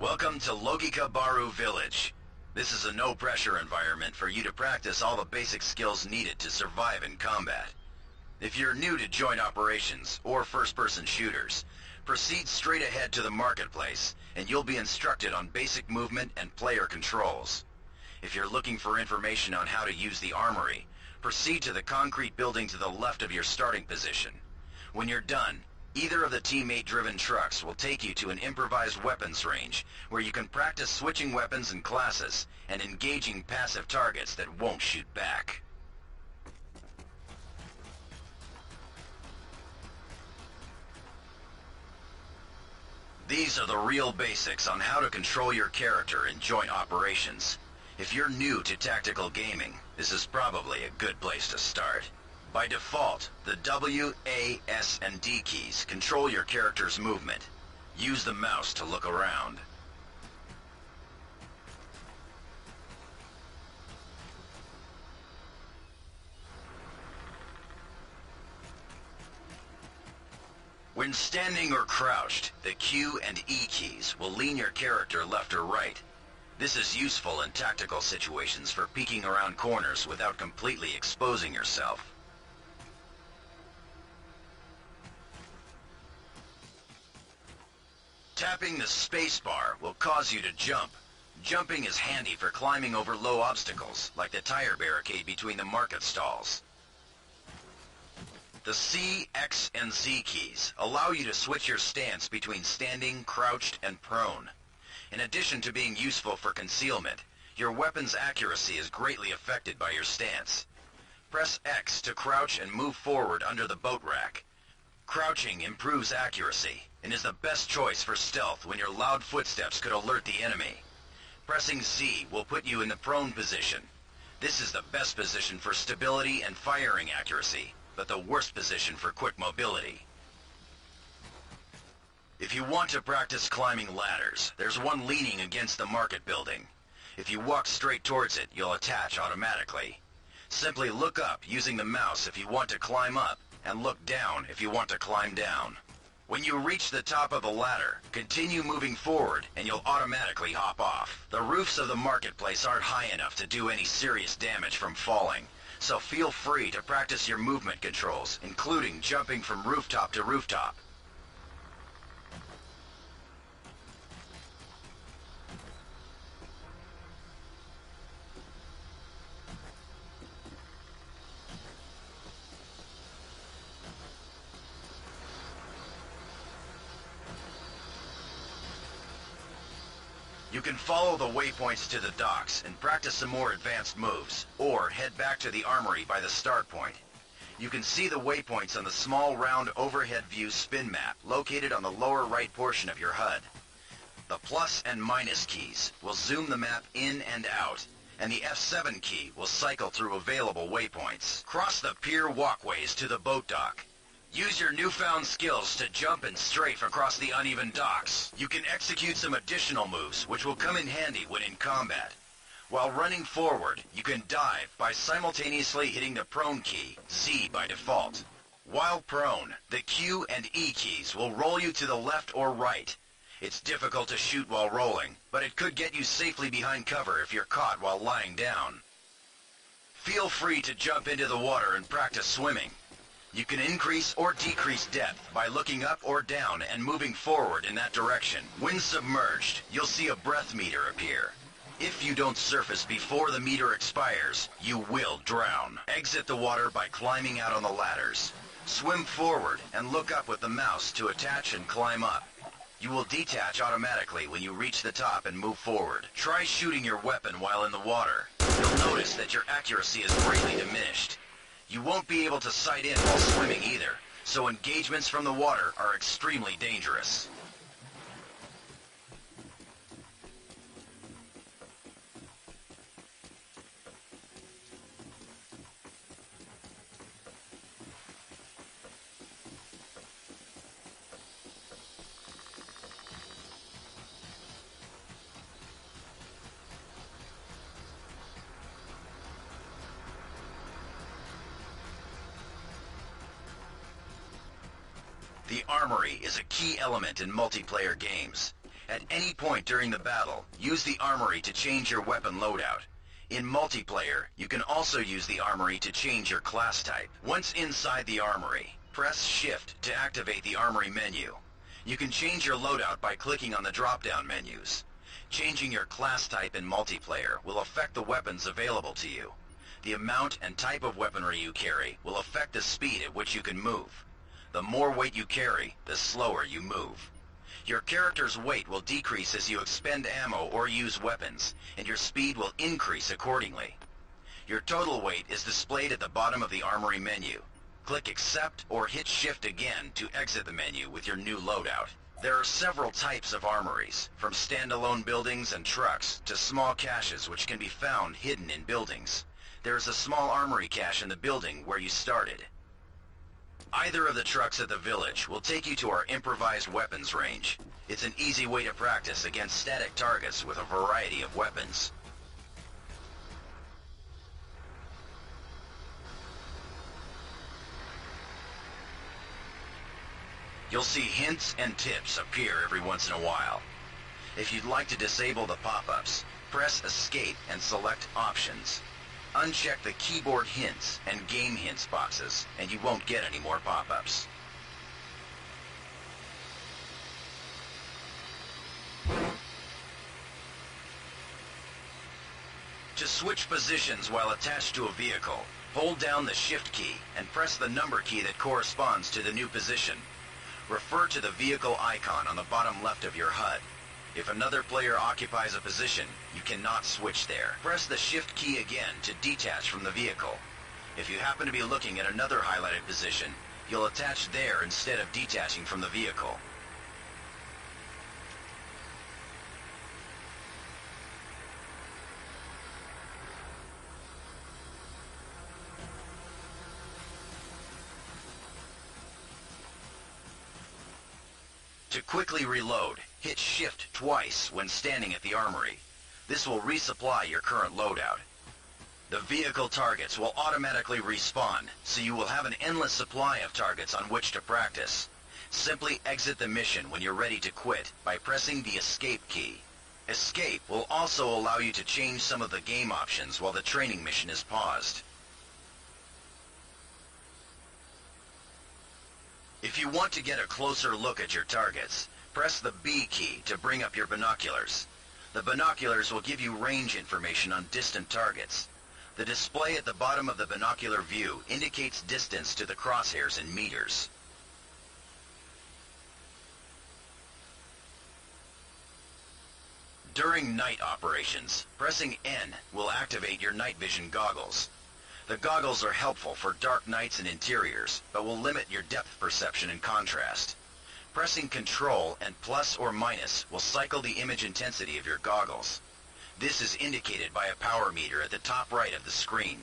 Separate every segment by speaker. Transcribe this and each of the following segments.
Speaker 1: Welcome to Logika Baru Village. This is a no-pressure environment for you to practice all the basic skills needed to survive in combat. If you're new to joint operations or first-person shooters, proceed straight ahead to the marketplace and you'll be instructed on basic movement and player controls. If you're looking for information on how to use the armory, proceed to the concrete building to the left of your starting position. When you're done, either of the teammate-driven trucks will take you to an improvised weapons range where you can practice switching weapons and classes and engaging passive targets that won't shoot back. These are the real basics on how to control your character in joint operations. If you're new to tactical gaming, this is probably a good place to start. By default, the W, A, S, and D keys control your character's movement. Use the mouse to look around. When standing or crouched, the Q and E keys will lean your character left or right. This is useful in tactical situations for peeking around corners without completely exposing yourself. Tapping the spacebar will cause you to jump. Jumping is handy for climbing over low obstacles, like the tire barricade between the market stalls. The C, X, and Z keys allow you to switch your stance between standing, crouched, and prone. In addition to being useful for concealment, your weapon's accuracy is greatly affected by your stance. Press X to crouch and move forward under the boat rack. Crouching improves accuracy and is the best choice for stealth when your loud footsteps could alert the enemy. Pressing Z will put you in the prone position. This is the best position for stability and firing accuracy, but the worst position for quick mobility. If you want to practice climbing ladders, there's one leaning against the market building. If you walk straight towards it, you'll attach automatically. Simply look up using the mouse if you want to climb up, and look down if you want to climb down. When you reach the top of the ladder, continue moving forward and you'll automatically hop off. The roofs of the marketplace aren't high enough to do any serious damage from falling, so feel free to practice your movement controls, including jumping from rooftop to rooftop. You can follow the waypoints to the docks and practice some more advanced moves, or head back to the armory by the start point. You can see the waypoints on the small round overhead view spin map located on the lower right portion of your HUD. The plus and minus keys will zoom the map in and out, and the F7 key will cycle through available waypoints. Cross the pier walkways to the boat dock. Use your newfound skills to jump and strafe across the uneven docks. You can execute some additional moves which will come in handy when in combat. While running forward, you can dive by simultaneously hitting the prone key, Z by default. While prone, the Q and E keys will roll you to the left or right. It's difficult to shoot while rolling, but it could get you safely behind cover if you're caught while lying down. Feel free to jump into the water and practice swimming. You can increase or decrease depth by looking up or down and moving forward in that direction. When submerged, you'll see a breath meter appear. If you don't surface before the meter expires, you will drown. Exit the water by climbing out on the ladders. Swim forward and look up with the mouse to attach and climb up. You will detach automatically when you reach the top and move forward. Try shooting your weapon while in the water. You'll notice that your accuracy is greatly diminished. You won't be able to sight in while swimming either, so engagements from the water are extremely dangerous. The armory is a key element in multiplayer games. At any point during the battle, use the armory to change your weapon loadout. In multiplayer, you can also use the armory to change your class type. Once inside the armory, press Shift to activate the armory menu. You can change your loadout by clicking on the drop-down menus. Changing your class type in multiplayer will affect the weapons available to you. The amount and type of weaponry you carry will affect the speed at which you can move. The more weight you carry, the slower you move. Your character's weight will decrease as you expend ammo or use weapons, and your speed will increase accordingly. Your total weight is displayed at the bottom of the armory menu. Click Accept or hit Shift again to exit the menu with your new loadout. There are several types of armories, from standalone buildings and trucks to small caches which can be found hidden in buildings. There is a small armory cache in the building where you started. Either of the trucks at the village will take you to our improvised weapons range. It's an easy way to practice against static targets with a variety of weapons. You'll see hints and tips appear every once in a while. If you'd like to disable the pop-ups, press Escape and select Options. Uncheck the keyboard hints and game hints boxes, and you won't get any more pop-ups. To switch positions while attached to a vehicle, hold down the Shift key and press the number key that corresponds to the new position. Refer to the vehicle icon on the bottom left of your HUD. If another player occupies a position, you cannot switch there. Press the Shift key again to detach from the vehicle. If you happen to be looking at another highlighted position, you'll attach there instead of detaching from the vehicle. To quickly reload, hit Shift twice when standing at the armory. This will resupply your current loadout. The vehicle targets will automatically respawn, so you will have an endless supply of targets on which to practice. Simply exit the mission when you're ready to quit by pressing the Escape key. Escape will also allow you to change some of the game options while the training mission is paused. If you want to get a closer look at your targets, press the B key to bring up your binoculars. The binoculars will give you range information on distant targets. The display at the bottom of the binocular view indicates distance to the crosshairs in meters. During night operations, pressing N will activate your night vision goggles. The goggles are helpful for dark nights and interiors, but will limit your depth perception and contrast. Pressing Control and plus or minus will cycle the image intensity of your goggles. This is indicated by a power meter at the top right of the screen.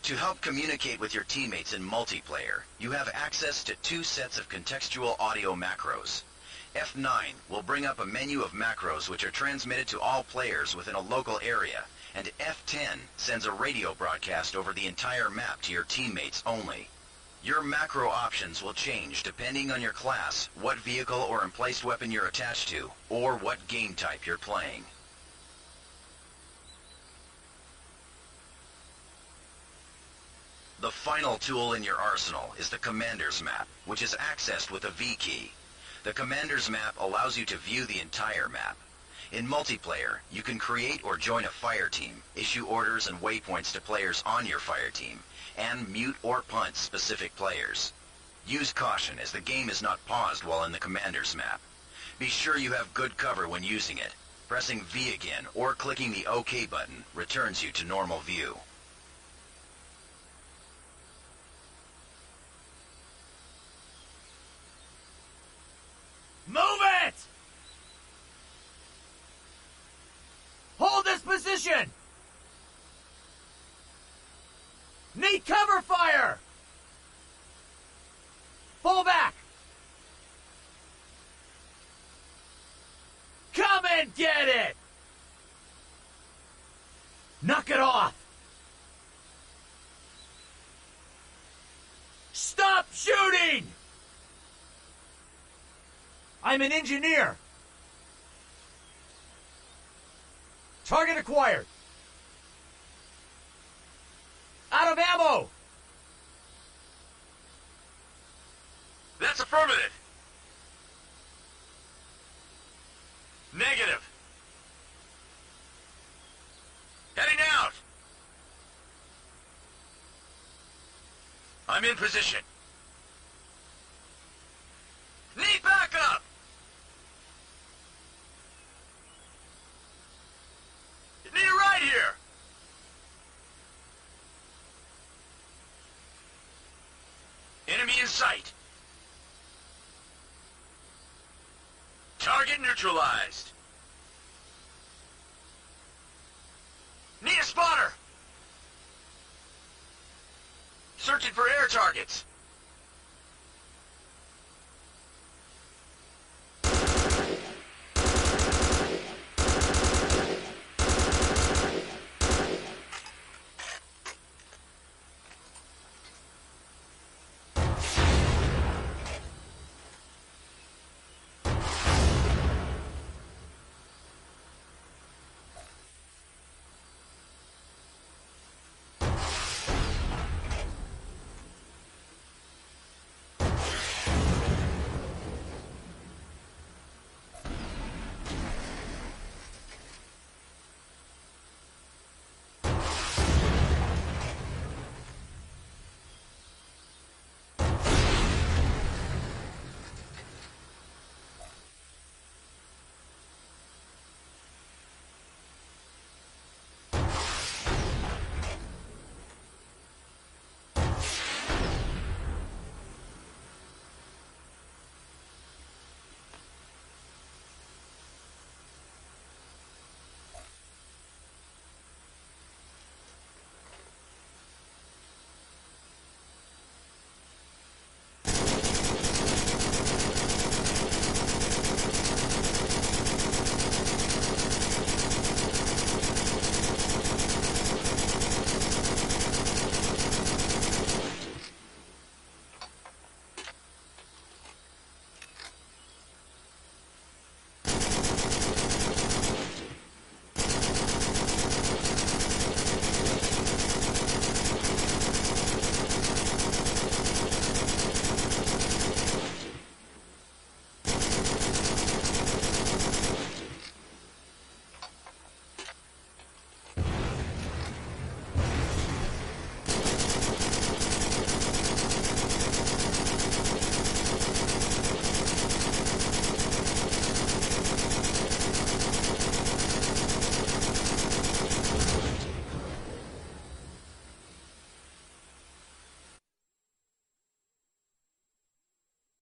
Speaker 1: To help communicate with your teammates in multiplayer, you have access to 2 sets of contextual audio macros. F9 will bring up a menu of macros which are transmitted to all players within a local area, and F10 sends a radio broadcast over the entire map to your teammates only. Your macro options will change depending on your class, what vehicle or emplaced weapon you're attached to, or what game type you're playing. The final tool in your arsenal is the Commander's Map, which is accessed with a V key. The Commander's Map allows you to view the entire map. In multiplayer, you can create or join a fire team, issue orders and waypoints to players on your fire team, and mute or punt specific players. Use caution as the game is not paused while in the Commander's Map. Be sure you have good cover when using it. Pressing V again or clicking the OK button returns you to normal view.
Speaker 2: Move it! Hold this position! Need cover fire! Fall back! Come and get it! Knock it off! Stop shooting! I'm an engineer. Target acquired. Out of ammo!
Speaker 1: That's affirmative. Negative. Heading out. I'm in position. Need backup! Need a ride here! Enemy in sight. Target neutralized. Need a spotter! Searching for air targets.